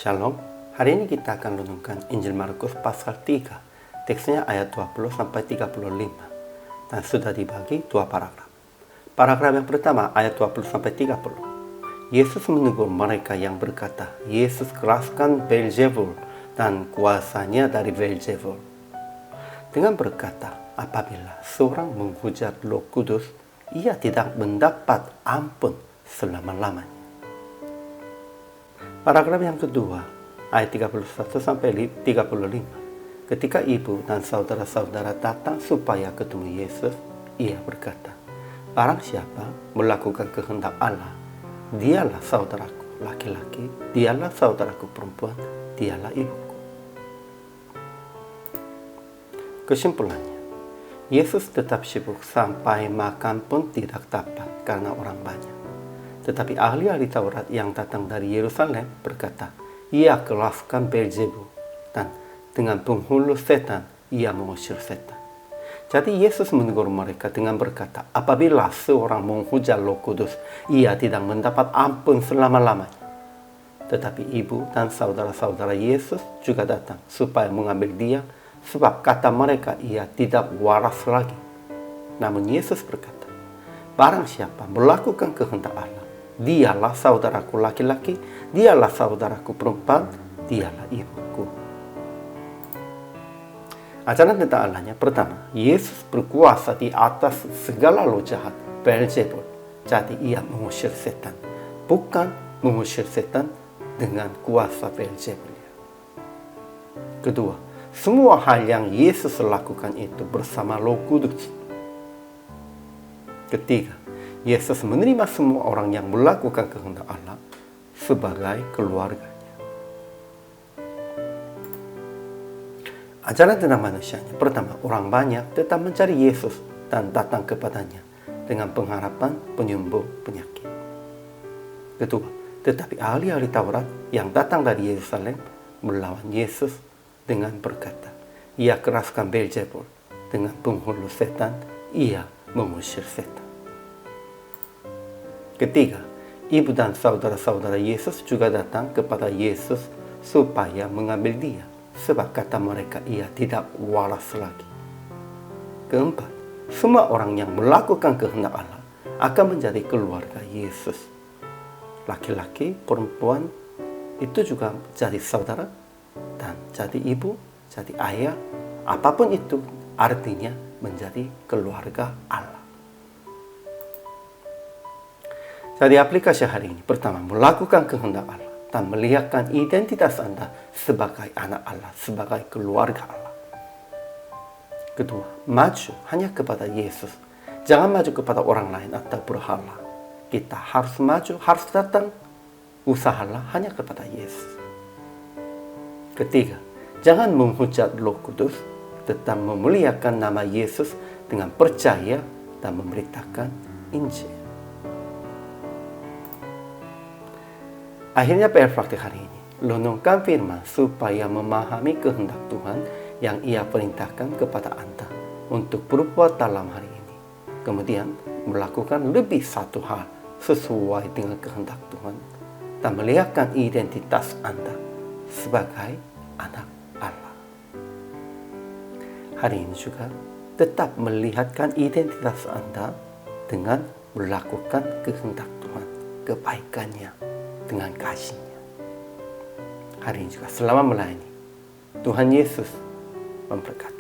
Shalom, hari ini kita akan renungkan Injil Markus pasal 3, teksnya ayat 20-35, dan sudah dibagi dua paragraf. Paragraf yang pertama ayat 20-30. Yesus menegur mereka yang berkata, Yesus keraskan Beelzebul dan kuasanya dari Beelzebul. Dengan berkata, apabila seorang menghujat Roh Kudus, ia tidak mendapat ampun selama-lamanya. Paragraf yang kedua, ayat 31-35. Ketika ibu dan saudara-saudara datang supaya ketemu Yesus, ia berkata, barang siapa melakukan kehendak Allah, dialah saudaraku laki-laki, dialah saudaraku perempuan, dialah ibuku. Kesimpulannya, Yesus tetap sibuk sampai makan pun tidak dapat karena orang banyak. Tetapi ahli-ahli Taurat yang datang dari Yerusalem berkata, ia keraskan Beelzebul, dan dengan penghulu setan, ia mengusir setan. Jadi Yesus menegur mereka dengan berkata, apabila seorang menghujat Roh Kudus, ia tidak mendapat ampun selama-lamanya. Tetapi ibu dan saudara-saudara Yesus juga datang supaya mengambil dia, sebab kata mereka ia tidak waras lagi. Namun Yesus berkata, barang siapa melakukan kehendak Allah, dialah saudaraku laki-laki, dialah saudaraku perempuan, dialah ibuku. Ajaran tentang Allahnya, pertama, Yesus berkuasa di atas segala roh jahat, Beelzebul. Jadi ia mengusir setan, bukan mengusir setan dengan kuasa Beelzebul. Kedua, semua hal yang Yesus lakukan itu bersama Roh Kudus. Ketiga, Yesus menerima semua orang yang melakukan kehendak Allah sebagai keluarganya. Ajaran tentang manusianya, pertama, orang banyak tetap mencari Yesus dan datang kepadanya dengan pengharapan penyembuh penyakit. Kedua, tetapi ahli-ahli Taurat yang datang dari Yerusalem melawan Yesus dengan berkata, ia keraskan Beelzebul, dengan penghulu setan, ia mengusir setan. Ketiga, ibu dan saudara-saudara Yesus juga datang kepada Yesus supaya mengambil dia, sebab kata mereka ia tidak waras lagi. Keempat, semua orang yang melakukan kehendak Allah akan menjadi keluarga Yesus. Laki-laki, perempuan, itu juga jadi saudara, dan jadi ibu, jadi ayah, apapun itu artinya menjadi keluarga Allah. Jadi aplikasi hari ini, pertama, melakukan kehendak Allah dan melihatkan identitas Anda sebagai anak Allah, sebagai keluarga Allah. Kedua, maju hanya kepada Yesus. Jangan maju kepada orang lain atau berhala. Kita harus maju, harus datang, usahalah hanya kepada Yesus. Ketiga, jangan menghujat Roh Kudus, tetap memuliakan nama Yesus dengan percaya dan memberitakan Injil. Akhirnya PR praktik hari ini, renungkan firman supaya memahami kehendak Tuhan yang ia perintahkan kepada Anda untuk berbuat dalam hari ini. Kemudian melakukan lebih satu hal sesuai dengan kehendak Tuhan dan melihatkan identitas Anda sebagai anak Allah. Hari ini juga tetap melihatkan identitas Anda dengan melakukan kehendak Tuhan, kebaikannya, dengan kasihnya. Hari ini juga selama melayani, Tuhan Yesus memberkati.